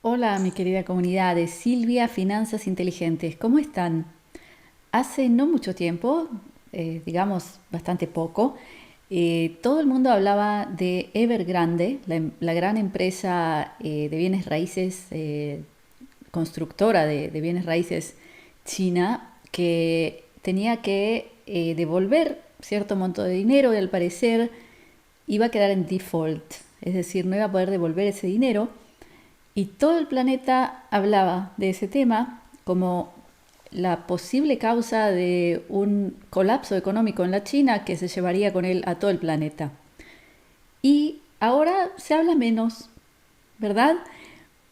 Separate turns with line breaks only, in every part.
Hola, mi querida comunidad de Silvia Finanzas Inteligentes, ¿cómo están? Hace no mucho tiempo, digamos bastante poco, todo el mundo hablaba de Evergrande, la gran empresa de bienes raíces, constructora de bienes raíces china, que tenía que devolver cierto monto de dinero y al parecer iba a quedar en default, es decir, no iba a poder devolver ese dinero y todo el planeta hablaba de ese tema como la posible causa de un colapso económico en la China que se llevaría con él a todo el planeta. Y ahora se habla menos, ¿verdad?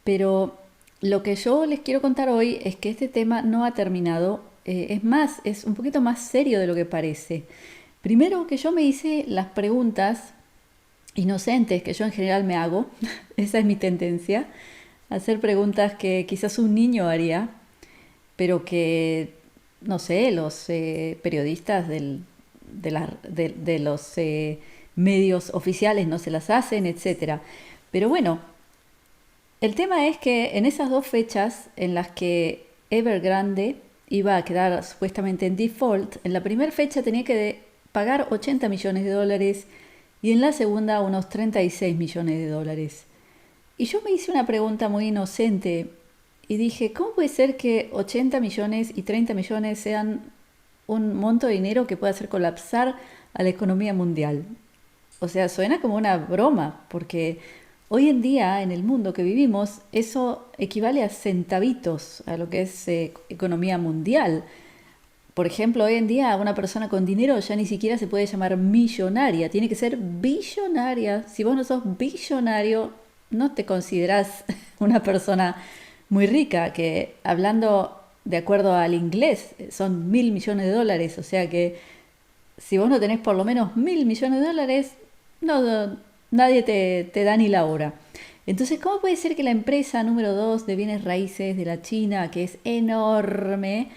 Pero lo que yo les quiero contar hoy es que este tema no ha terminado. Es más, es un poquito más serio de lo que parece. Primero que yo me hice las preguntas inocentes que yo en general me hago, esa es mi tendencia, hacer preguntas que quizás un niño haría, pero que, no sé, los periodistas de los medios oficiales no se las hacen, etcétera. Pero bueno, el tema es que en esas dos fechas en las que Evergrande iba a quedar supuestamente en default, en la primera fecha tenía que pagar 80 millones de dólares y en la segunda unos 36 millones de dólares. Y yo me hice una pregunta muy inocente y dije, ¿cómo puede ser que 80 millones y 30 millones sean un monto de dinero que puede hacer colapsar a la economía mundial? O sea, suena como una broma, porque hoy en día en el mundo que vivimos eso equivale a centavitos, a lo que es economía mundial. Por ejemplo, hoy en día una persona con dinero ya ni siquiera se puede llamar millonaria, tiene que ser billonaria. Si vos no sos billonario, no te considerás una persona muy rica, que hablando de acuerdo al inglés son 1.000 millones de dólares. O sea que si vos no tenés por lo menos 1.000 millones de dólares, nadie te da ni la hora. Entonces, ¿cómo puede ser que la empresa número 2 de bienes raíces de la China, que es enorme,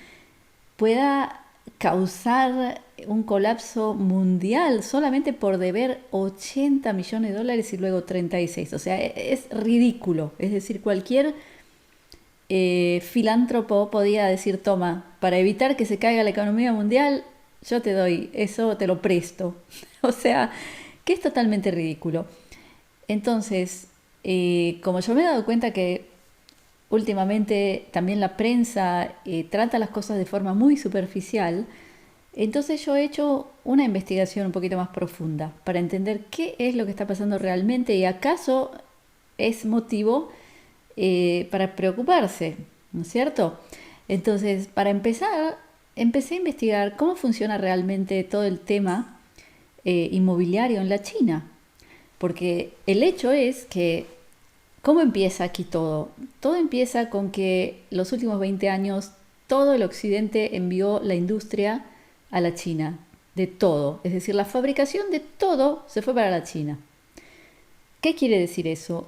pueda causar un colapso mundial solamente por deber 80 millones de dólares y luego 36? O sea, es ridículo. Es decir, cualquier filántropo podía decir, toma, para evitar que se caiga la economía mundial, yo te doy, eso te lo presto. O sea, que es totalmente ridículo. Entonces, como yo me he dado cuenta que últimamente también la prensa trata las cosas de forma muy superficial, entonces yo he hecho una investigación un poquito más profunda para entender qué es lo que está pasando realmente y acaso es motivo para preocuparse, ¿no es cierto? Entonces, para empezar, empecé a investigar cómo funciona realmente todo el tema inmobiliario en la China, porque el hecho es que ¿cómo empieza aquí todo? Todo empieza con que los últimos 20 años todo el occidente envió la industria a la China, de todo. Es decir, la fabricación de todo se fue para la China. ¿Qué quiere decir eso?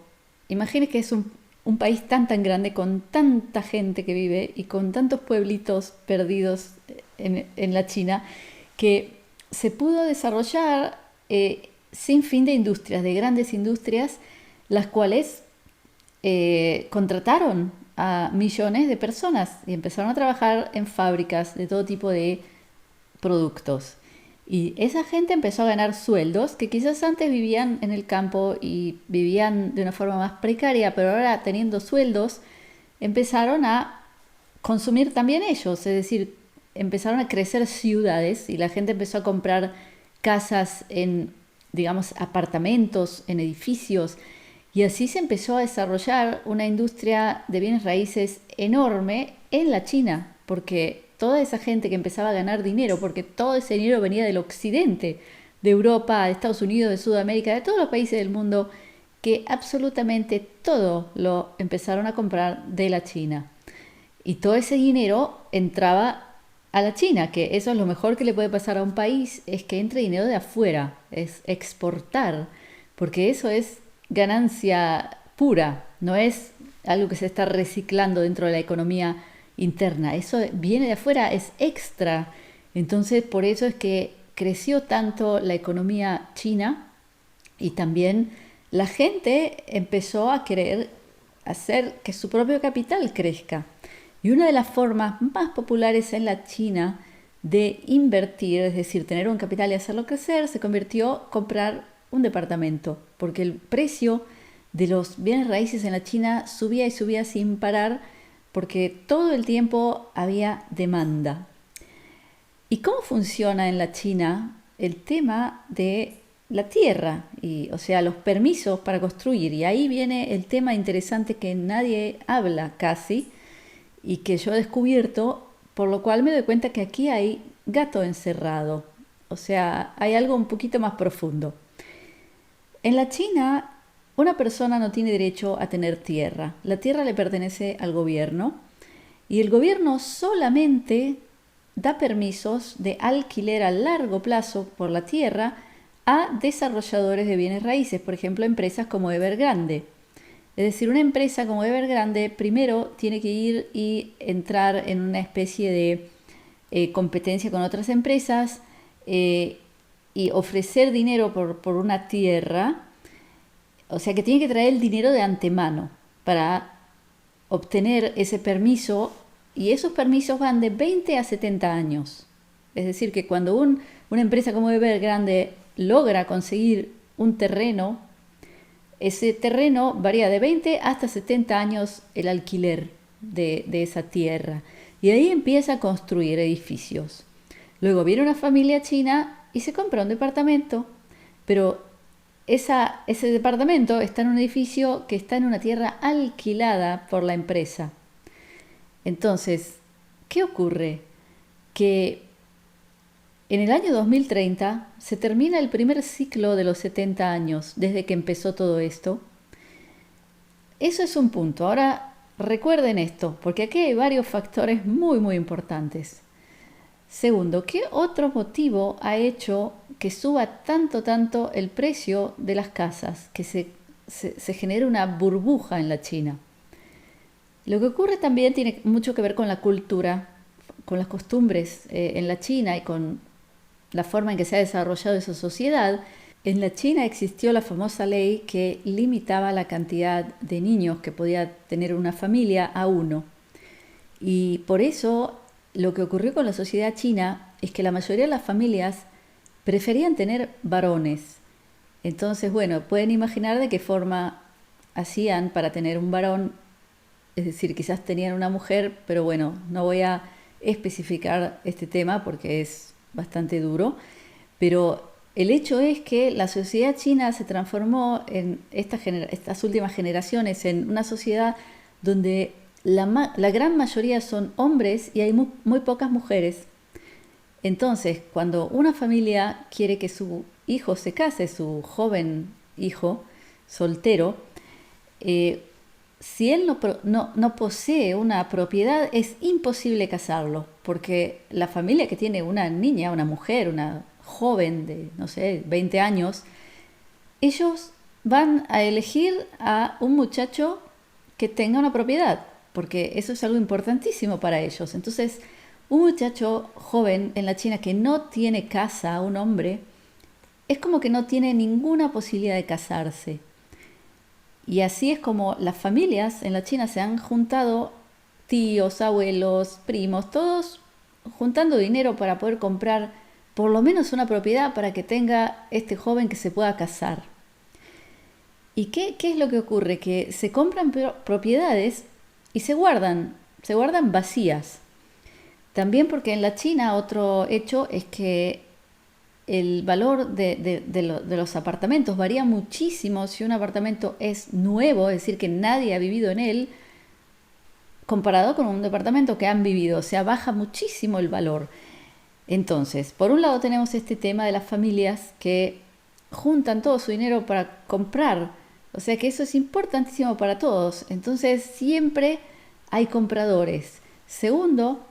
Imagine que es un país tan grande, con tanta gente que vive y con tantos pueblitos perdidos en la China, que se pudo desarrollar sin fin de industrias, de grandes industrias, las cuales contrataron a millones de personas y empezaron a trabajar en fábricas de todo tipo de productos. Y esa gente empezó a ganar sueldos que quizás antes vivían en el campo y vivían de una forma más precaria, pero ahora teniendo sueldos empezaron a consumir también ellos, es decir, empezaron a crecer ciudades y la gente empezó a comprar casas en, digamos, apartamentos, en edificios, y así se empezó a desarrollar una industria de bienes raíces enorme en la China, porque toda esa gente que empezaba a ganar dinero, porque todo ese dinero venía del occidente, de Europa, de Estados Unidos, de Sudamérica, de todos los países del mundo, que absolutamente todo lo empezaron a comprar de la China. Y todo ese dinero entraba a la China, que eso es lo mejor que le puede pasar a un país, es que entre dinero de afuera, es exportar, porque eso es ganancia pura, no es algo que se está reciclando dentro de la economía interna, eso viene de afuera, es extra. Entonces, por eso es que creció tanto la economía china y también la gente empezó a querer hacer que su propio capital crezca. Y una de las formas más populares en la China de invertir, es decir, tener un capital y hacerlo crecer, se convirtió en comprar un departamento, porque el precio de los bienes raíces en la China subía y subía sin parar, porque todo el tiempo había demanda. ¿Y cómo funciona en la China el tema de la tierra? O sea, los permisos para construir. Y ahí viene el tema interesante que nadie habla casi y que yo he descubierto, por lo cual me doy cuenta que aquí hay gato encerrado. O sea, hay algo un poquito más profundo. En la China, una persona no tiene derecho a tener tierra. La tierra le pertenece al gobierno y el gobierno solamente da permisos de alquiler a largo plazo por la tierra a desarrolladores de bienes raíces, por ejemplo, empresas como Evergrande. Es decir, una empresa como Evergrande primero tiene que ir y entrar en una especie de competencia con otras empresas y ofrecer dinero por una tierra. O sea que tiene que traer el dinero de antemano para obtener ese permiso, y esos permisos van de 20 a 70 años. Es decir, que cuando una empresa como Evergrande logra conseguir un terreno, ese terreno varía de 20 hasta 70 años el alquiler de esa tierra. Y ahí empieza a construir edificios. Luego viene una familia china y se compra un departamento, pero ese departamento está en un edificio que está en una tierra alquilada por la empresa. Entonces, ¿qué ocurre? Que en el año 2030 se termina el primer ciclo de los 70 años desde que empezó todo esto. Eso es un punto. Ahora recuerden esto, porque aquí hay varios factores muy, muy importantes. Segundo, ¿qué otro motivo ha hecho que suba tanto el precio de las casas? Que se genere una burbuja en la China. Lo que ocurre también tiene mucho que ver con la cultura, con las costumbres en la China y con la forma en que se ha desarrollado esa sociedad. En la China existió la famosa ley que limitaba la cantidad de niños que podía tener una familia a uno. Y por eso lo que ocurrió con la sociedad china es que la mayoría de las familias preferían tener varones. Entonces, bueno, pueden imaginar de qué forma hacían para tener un varón. Es decir, quizás tenían una mujer, pero bueno, no voy a especificar este tema porque es bastante duro. Pero el hecho es que la sociedad china se transformó en estas últimas generaciones en una sociedad donde la gran mayoría son hombres y hay muy pocas mujeres. Entonces, cuando una familia quiere que su hijo se case, su joven hijo soltero, si él no posee una propiedad, es imposible casarlo, porque la familia que tiene una niña, una mujer, una joven de, no sé, 20 años, ellos van a elegir a un muchacho que tenga una propiedad, porque eso es algo importantísimo para ellos. Entonces, un muchacho joven en la China que no tiene casa, un hombre, es como que no tiene ninguna posibilidad de casarse. Y así es como las familias en la China se han juntado, tíos, abuelos, primos, todos juntando dinero para poder comprar por lo menos una propiedad para que tenga este joven que se pueda casar. ¿Y qué es lo que ocurre? Que se compran propiedades y se guardan vacías. También porque en la China otro hecho es que el valor de los apartamentos varía muchísimo si un apartamento es nuevo, es decir, que nadie ha vivido en él, comparado con un departamento que han vivido. O sea, baja muchísimo el valor. Entonces, por un lado tenemos este tema de las familias que juntan todo su dinero para comprar. O sea que eso es importantísimo para todos. Entonces, siempre hay compradores. Segundo,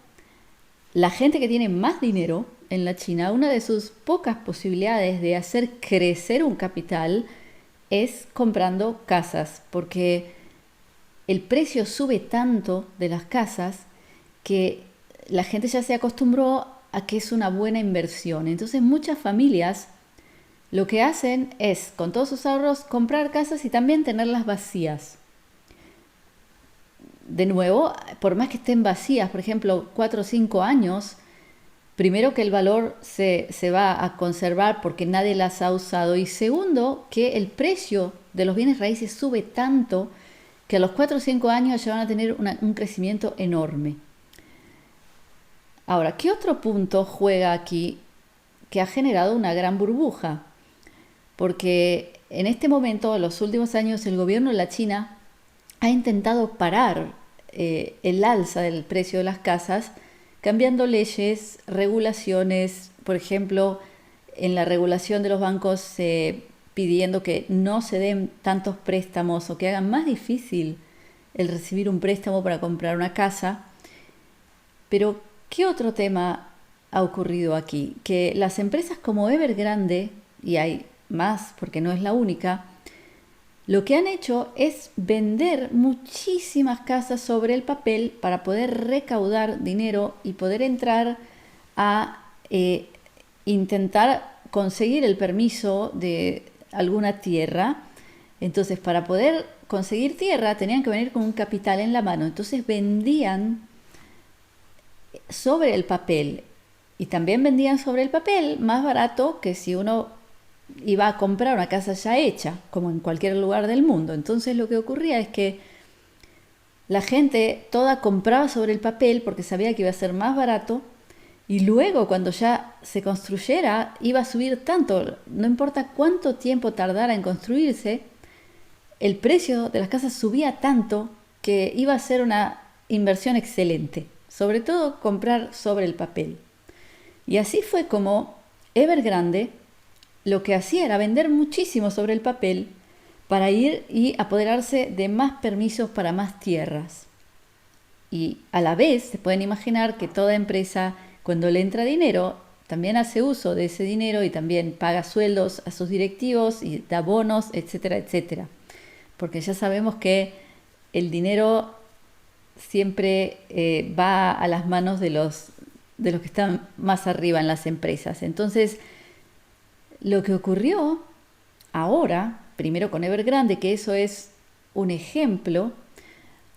la gente que tiene más dinero en la China, una de sus pocas posibilidades de hacer crecer un capital es comprando casas, porque el precio sube tanto de las casas que la gente ya se acostumbró a que es una buena inversión. Entonces muchas familias lo que hacen es, con todos sus ahorros, comprar casas y también tenerlas vacías. de nuevo, por más que estén vacías, por ejemplo, 4 o 5 años, primero que el valor se va a conservar porque nadie las ha usado y segundo que el precio de los bienes raíces sube tanto que a los 4 o 5 años ya van a tener un crecimiento enorme. Ahora, ¿qué otro punto juega aquí que ha generado una gran burbuja? Porque en este momento, en los últimos años, el gobierno de la China ha intentado parar el alza del precio de las casas, cambiando leyes, regulaciones, por ejemplo, en la regulación de los bancos pidiendo que no se den tantos préstamos o que hagan más difícil el recibir un préstamo para comprar una casa. Pero, ¿qué otro tema ha ocurrido aquí? Que las empresas como Evergrande, y hay más porque no es la única, lo que han hecho es vender muchísimas casas sobre el papel para poder recaudar dinero y poder entrar a intentar conseguir el permiso de alguna tierra. Entonces, para poder conseguir tierra tenían que venir con un capital en la mano. Entonces vendían sobre el papel y también vendían sobre el papel más barato que si uno iba a comprar una casa ya hecha, como en cualquier lugar del mundo. Entonces lo que ocurría es que la gente toda compraba sobre el papel porque sabía que iba a ser más barato y luego cuando ya se construyera iba a subir tanto, no importa cuánto tiempo tardara en construirse, el precio de las casas subía tanto que iba a ser una inversión excelente, sobre todo comprar sobre el papel. Y así fue como Evergrande lo que hacía era vender muchísimo sobre el papel para ir y apoderarse de más permisos para más tierras. Y a la vez se pueden imaginar que toda empresa, cuando le entra dinero, también hace uso de ese dinero y también paga sueldos a sus directivos y da bonos, etcétera, etcétera. Porque ya sabemos que el dinero siempre va a las manos de los que están más arriba en las empresas. Entonces, lo que ocurrió ahora, primero con Evergrande, que eso es un ejemplo,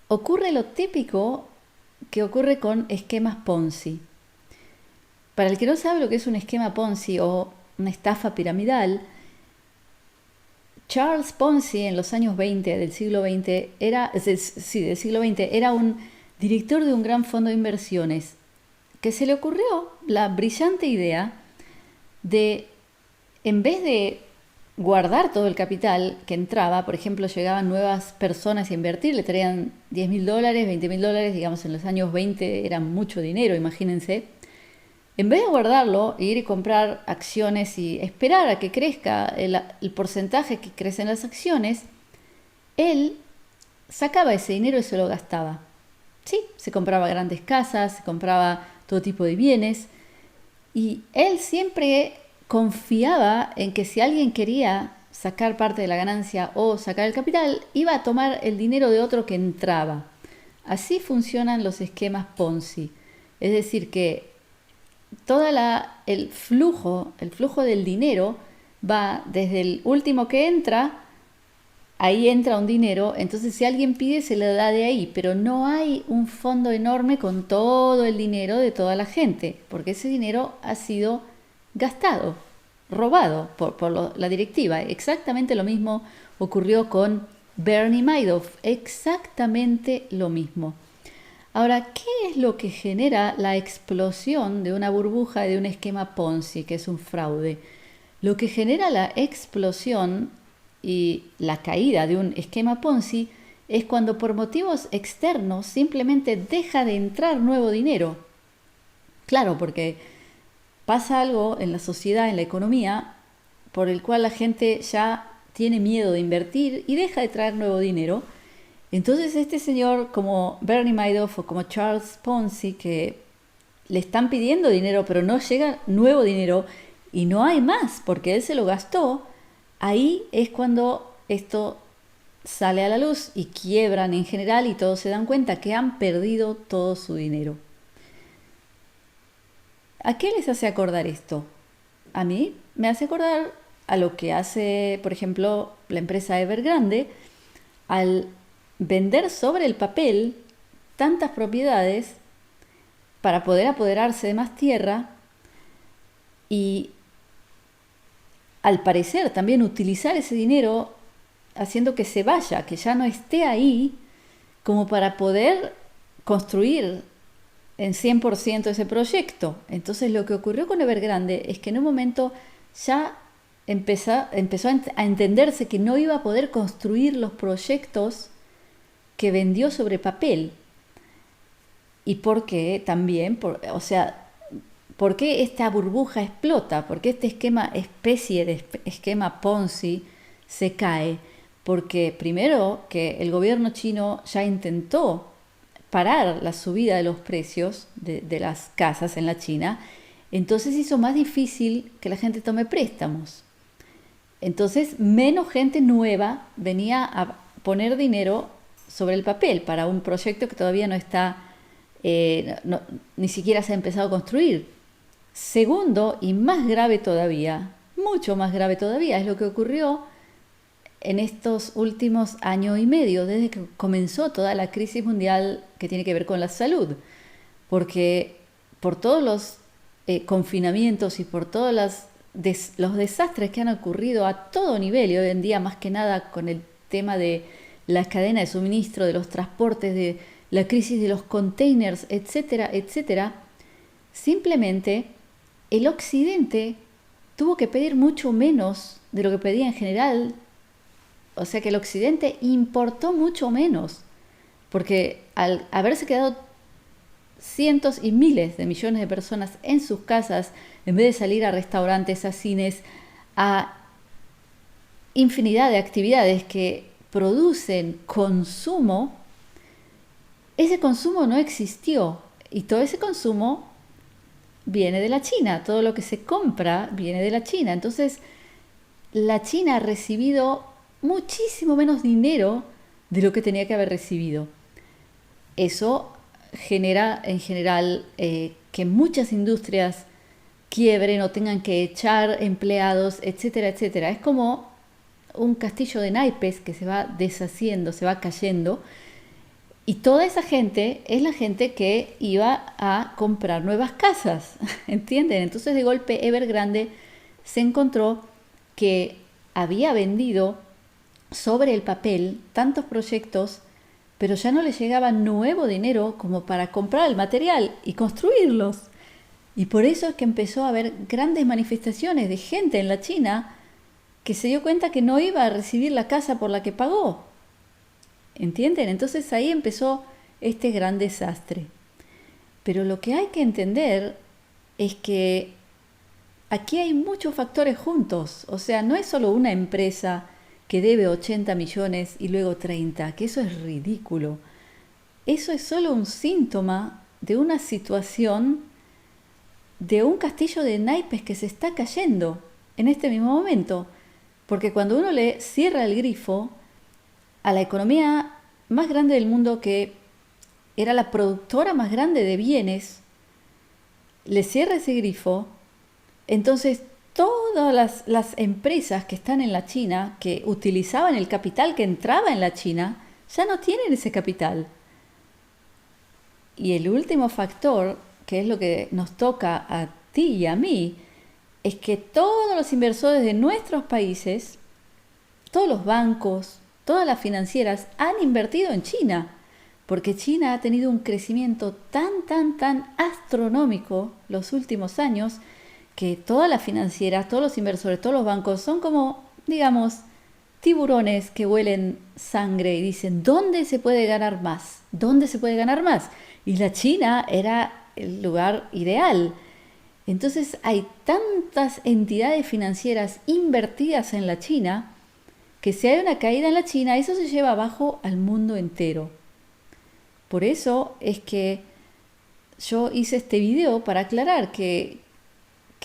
ocurre lo típico que ocurre con esquemas Ponzi. Para el que no sabe lo que es un esquema Ponzi o una estafa piramidal, Charles Ponzi en los años 20 del siglo XX era un director de un gran fondo de inversiones que se le ocurrió la brillante idea de, en vez de guardar todo el capital que entraba, por ejemplo, llegaban nuevas personas a invertir, le traían $10.000, $20.000, digamos en los años 20 era mucho dinero, imagínense. En vez de guardarlo, ir y comprar acciones y esperar a que crezca el porcentaje que crecen las acciones, él sacaba ese dinero y se lo gastaba. Sí, se compraba grandes casas, se compraba todo tipo de bienes y él siempre confiaba en que si alguien quería sacar parte de la ganancia o sacar el capital, iba a tomar el dinero de otro que entraba. Así funcionan los esquemas Ponzi. Es decir, que todo el flujo del dinero va desde el último que entra, ahí entra un dinero, entonces si alguien pide se le da de ahí, pero no hay un fondo enorme con todo el dinero de toda la gente, porque ese dinero ha sido gastado, robado por la directiva. Exactamente lo mismo ocurrió con Bernie Madoff, exactamente lo mismo. Ahora, ¿qué es lo que genera la explosión de una burbuja de un esquema Ponzi, que es un fraude? Lo que genera la explosión y la caída de un esquema Ponzi es cuando por motivos externos simplemente deja de entrar nuevo dinero. Claro, porque pasa algo en la sociedad, en la economía, por el cual la gente ya tiene miedo de invertir y deja de traer nuevo dinero. Entonces este señor como Bernie Madoff o como Charles Ponzi, que le están pidiendo dinero pero no llega nuevo dinero y no hay más porque él se lo gastó, ahí es cuando esto sale a la luz y quiebran en general y todos se dan cuenta que han perdido todo su dinero. ¿A qué les hace acordar esto? A mí me hace acordar a lo que hace, por ejemplo, la empresa Evergrande al vender sobre el papel tantas propiedades para poder apoderarse de más tierra y, al parecer, también utilizar ese dinero haciendo que se vaya, que ya no esté ahí, como para poder construir en 100% ese proyecto. Entonces lo que ocurrió con Evergrande es que en un momento ya empezó a entenderse que no iba a poder construir los proyectos que vendió sobre papel. ¿Y por qué también? O sea, ¿por qué esta burbuja explota? ¿Por qué este especie de esquema Ponzi se cae? Porque primero que el gobierno chino ya intentó parar la subida de los precios de las casas en la China, entonces hizo más difícil que la gente tome préstamos. Entonces menos gente nueva venía a poner dinero sobre el papel para un proyecto que todavía no está, ni siquiera se ha empezado a construir. Segundo, y más grave todavía, mucho más grave todavía, es lo que ocurrió en estos últimos año y medio, desde que comenzó toda la crisis mundial que tiene que ver con la salud. Porque por todos los confinamientos y por todos los desastres que han ocurrido a todo nivel, y hoy en día más que nada con el tema de la cadena de suministro, de los transportes, de la crisis de los containers, etcétera, etcétera, simplemente el occidente tuvo que pedir mucho menos de lo que pedía en general. O sea que el occidente importó mucho menos, porque al haberse quedado cientos y miles de millones de personas en sus casas, en vez de salir a restaurantes, a cines, a infinidad de actividades que producen consumo, ese consumo no existió. Y todo ese consumo viene de la China, todo lo que se compra viene de la China. Entonces, la China ha recibido muchísimo menos dinero de lo que tenía que haber recibido. Eso genera en general que muchas industrias quiebren o tengan que echar empleados, etcétera, etcétera. Es como un castillo de naipes que se va deshaciendo, se va cayendo. Y toda esa gente es la gente que iba a comprar nuevas casas, ¿entienden? Entonces de golpe Evergrande se encontró que había vendido sobre el papel tantos proyectos, pero ya no le llegaba nuevo dinero como para comprar el material y construirlos. Y por eso es que empezó a haber grandes manifestaciones de gente en la China que se dio cuenta que no iba a recibir la casa por la que pagó. ¿Entienden? Entonces ahí empezó este gran desastre. Pero lo que hay que entender es que aquí hay muchos factores juntos. O sea, no es solo una empresa que debe 80 millones y luego 30, que eso es ridículo. Eso es solo un síntoma de una situación, de un castillo de naipes que se está cayendo en este mismo momento. Porque cuando uno le cierra el grifo a la economía más grande del mundo, que era la productora más grande de bienes, le cierra ese grifo, entonces todas las empresas que están en la China, que utilizaban el capital que entraba en la China, ya no tienen ese capital. Y el último factor, que es lo que nos toca a ti y a mí, es que todos los inversores de nuestros países, todos los bancos, todas las financieras han invertido en China, porque China ha tenido un crecimiento tan astronómico los últimos años, que todas las financieras, todos los inversores, todos los bancos son como, digamos, tiburones que huelen sangre y dicen, ¿dónde se puede ganar más? ¿Dónde se puede ganar más? Y la China era el lugar ideal. Entonces hay tantas entidades financieras invertidas en la China, que si hay una caída en la China, eso se lleva abajo al mundo entero. Por eso es que yo hice este video para aclarar que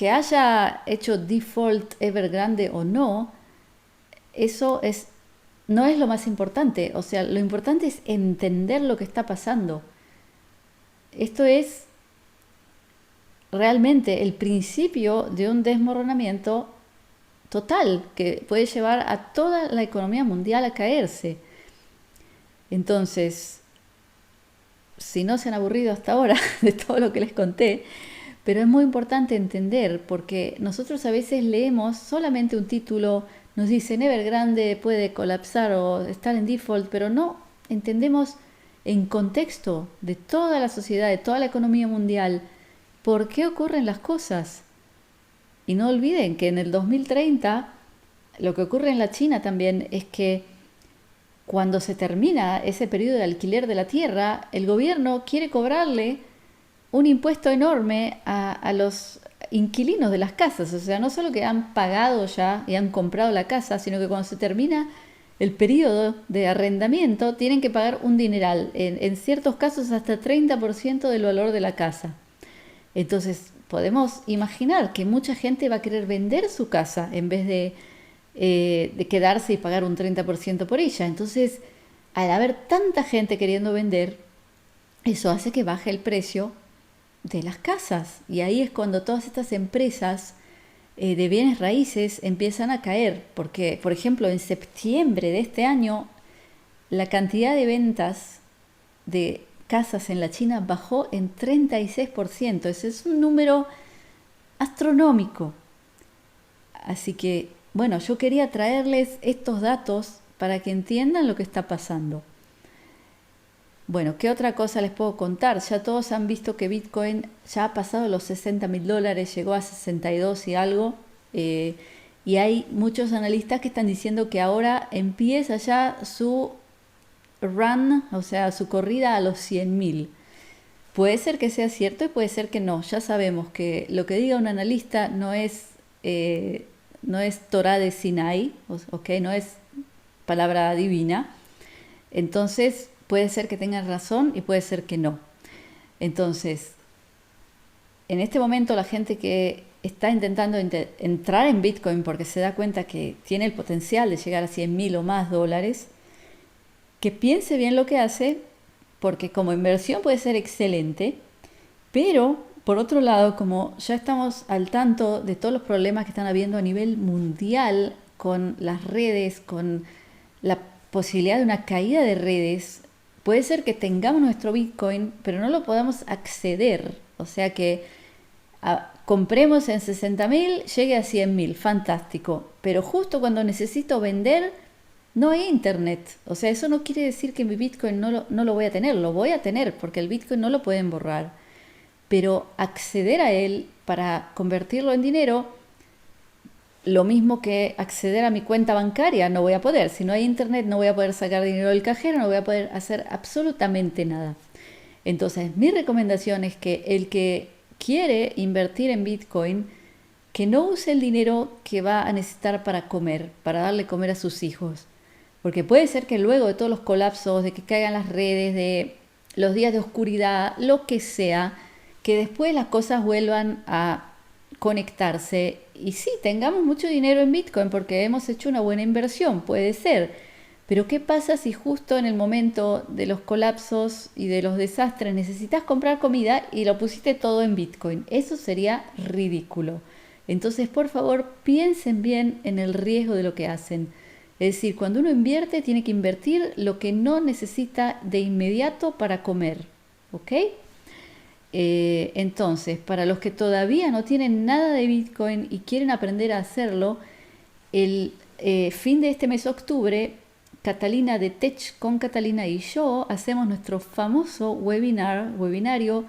haya hecho default Evergrande o no, eso no es lo más importante. O sea, lo importante es entender lo que está pasando. Esto es realmente el principio de un desmoronamiento total que puede llevar a toda la economía mundial a caerse. Entonces, si no se han aburrido hasta ahora de todo lo que les conté, pero es muy importante entender porque nosotros a veces leemos solamente un título, nos dicen Evergrande puede colapsar o estar en default, pero no entendemos en contexto de toda la sociedad, de toda la economía mundial, por qué ocurren las cosas. Y no olviden que en el 2030 lo que ocurre en la China también es que cuando se termina ese periodo de alquiler de la tierra, el gobierno quiere cobrarle un impuesto enorme a los inquilinos de las casas. O sea, no solo que han pagado ya y han comprado la casa, sino que cuando se termina el periodo de arrendamiento tienen que pagar un dineral, en ciertos casos hasta 30% del valor de la casa. Entonces podemos imaginar que mucha gente va a querer vender su casa en vez de quedarse y pagar un 30% por ella. Entonces, al haber tanta gente queriendo vender, eso hace que baje el precio de las casas. Y ahí es cuando todas estas empresas de bienes raíces empiezan a caer. Porque, por ejemplo, en septiembre de este año, la cantidad de ventas de casas en la China bajó en 36%. Ese es un número astronómico. Así que, bueno, yo quería traerles estos datos para que entiendan lo que está pasando. Bueno, ¿qué otra cosa les puedo contar? Ya todos han visto que Bitcoin ya ha pasado los $60.000, llegó a 62 y algo. Y hay muchos analistas que están diciendo que ahora empieza ya su run, o sea, su corrida a los 100.000. Puede ser que sea cierto y puede ser que no. Ya sabemos que lo que diga un analista no es Torá de Sinai, ¿okay? No es palabra divina. Entonces puede ser que tengan razón y puede ser que no. Entonces, en este momento la gente que está intentando entrar en Bitcoin porque se da cuenta que tiene el potencial de llegar a 100.000 o más dólares, que piense bien lo que hace, porque como inversión puede ser excelente, pero por otro lado, como ya estamos al tanto de todos los problemas que están habiendo a nivel mundial con las redes, con la posibilidad de una caída de redes, puede ser que tengamos nuestro Bitcoin, pero no lo podamos acceder. O sea que compremos en 60.000, llegue a 100.000, fantástico. Pero justo cuando necesito vender, no hay internet. O sea, eso no quiere decir que mi Bitcoin no lo voy a tener. Lo voy a tener porque el Bitcoin no lo pueden borrar. Pero acceder a él para convertirlo en dinero, lo mismo que acceder a mi cuenta bancaria, no voy a poder. Si no hay internet, no voy a poder sacar dinero del cajero, no voy a poder hacer absolutamente nada. Entonces, mi recomendación es que el que quiere invertir en Bitcoin, que no use el dinero que va a necesitar para comer, para darle comer a sus hijos. Porque puede ser que luego de todos los colapsos, de que caigan las redes, de los días de oscuridad, lo que sea, que después las cosas vuelvan a conectarse. Y sí, tengamos mucho dinero en Bitcoin porque hemos hecho una buena inversión, puede ser. Pero ¿qué pasa si justo en el momento de los colapsos y de los desastres necesitas comprar comida y lo pusiste todo en Bitcoin? Eso sería ridículo. Entonces, por favor, piensen bien en el riesgo de lo que hacen. Es decir, cuando uno invierte, tiene que invertir lo que no necesita de inmediato para comer. ¿Ok? Entonces, para los que todavía no tienen nada de Bitcoin y quieren aprender a hacerlo, el fin de este mes de octubre, Catalina de Tech con Catalina y yo hacemos nuestro famoso webinario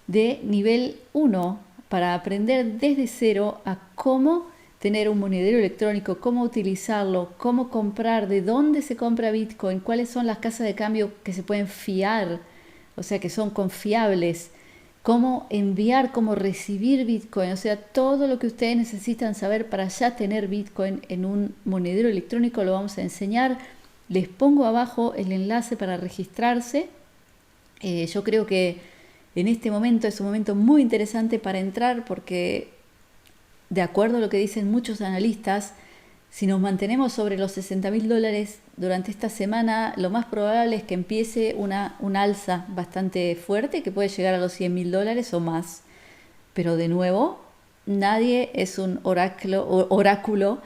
de nivel 1 para aprender desde cero a cómo tener un monedero electrónico, cómo utilizarlo, cómo comprar, de dónde se compra Bitcoin, cuáles son las casas de cambio que se pueden fiar, o sea, que son confiables, cómo enviar, cómo recibir Bitcoin, o sea, todo lo que ustedes necesitan saber para ya tener Bitcoin en un monedero electrónico lo vamos a enseñar. Les pongo abajo el enlace para registrarse. Yo creo que en este momento es un momento muy interesante para entrar porque, de acuerdo a lo que dicen muchos analistas, si nos mantenemos sobre los $60.000 durante esta semana, lo más probable es que empiece una alza bastante fuerte que puede llegar a los $100.000 o más. Pero de nuevo, nadie es un oráculo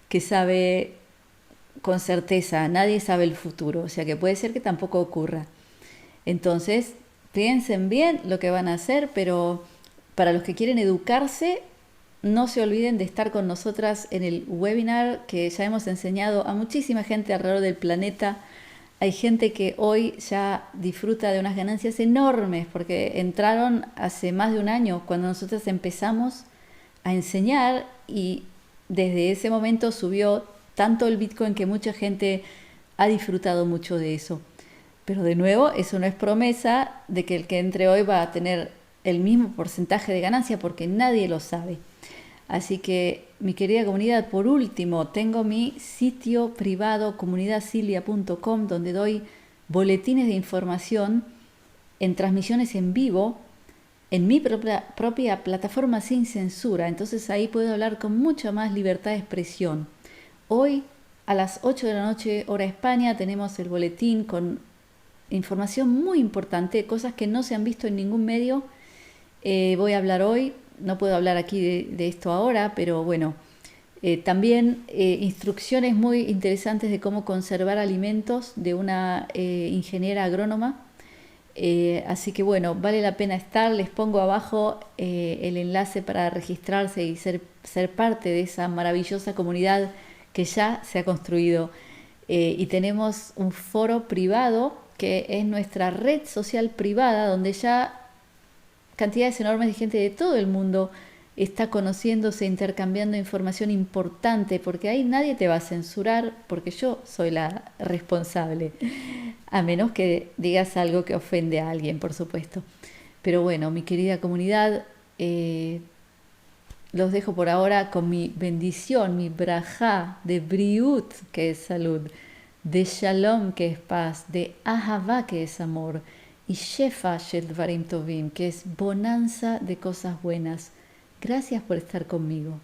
que sabe con certeza, nadie sabe el futuro, o sea que puede ser que tampoco ocurra. Entonces, piensen bien lo que van a hacer, pero para los que quieren educarse, no se olviden de estar con nosotras en el webinar que ya hemos enseñado a muchísima gente alrededor del planeta. Hay gente que hoy ya disfruta de unas ganancias enormes porque entraron hace más de un año cuando nosotros empezamos a enseñar y desde ese momento subió tanto el Bitcoin que mucha gente ha disfrutado mucho de eso. Pero de nuevo, eso no es promesa de que el que entre hoy va a tener el mismo porcentaje de ganancia porque nadie lo sabe. Así que, mi querida comunidad, por último, tengo mi sitio privado comunidadsilvia.com donde doy boletines de información en transmisiones en vivo en mi propia plataforma sin censura. Entonces ahí puedo hablar con mucha más libertad de expresión. Hoy a las 8 de la noche, hora España, tenemos el boletín con información muy importante, cosas que no se han visto en ningún medio. Voy a hablar hoy, no puedo hablar aquí de esto ahora, pero bueno, también instrucciones muy interesantes de cómo conservar alimentos de una ingeniera agrónoma. Así que bueno, vale la pena estar. Les pongo abajo el enlace para registrarse y ser parte de esa maravillosa comunidad que ya se ha construido. Y tenemos un foro privado que es nuestra red social privada donde ya cantidades enormes de gente de todo el mundo está conociéndose, intercambiando información importante, porque ahí nadie te va a censurar, porque yo soy la responsable, a menos que digas algo que ofende a alguien, por supuesto. Pero bueno, mi querida comunidad, los dejo por ahora con mi bendición, mi brajá de briut, que es salud, de shalom, que es paz, de ahavá, que es amor, y shefa shel dvarim tovim, que es bonanza de cosas buenas. Gracias por estar conmigo.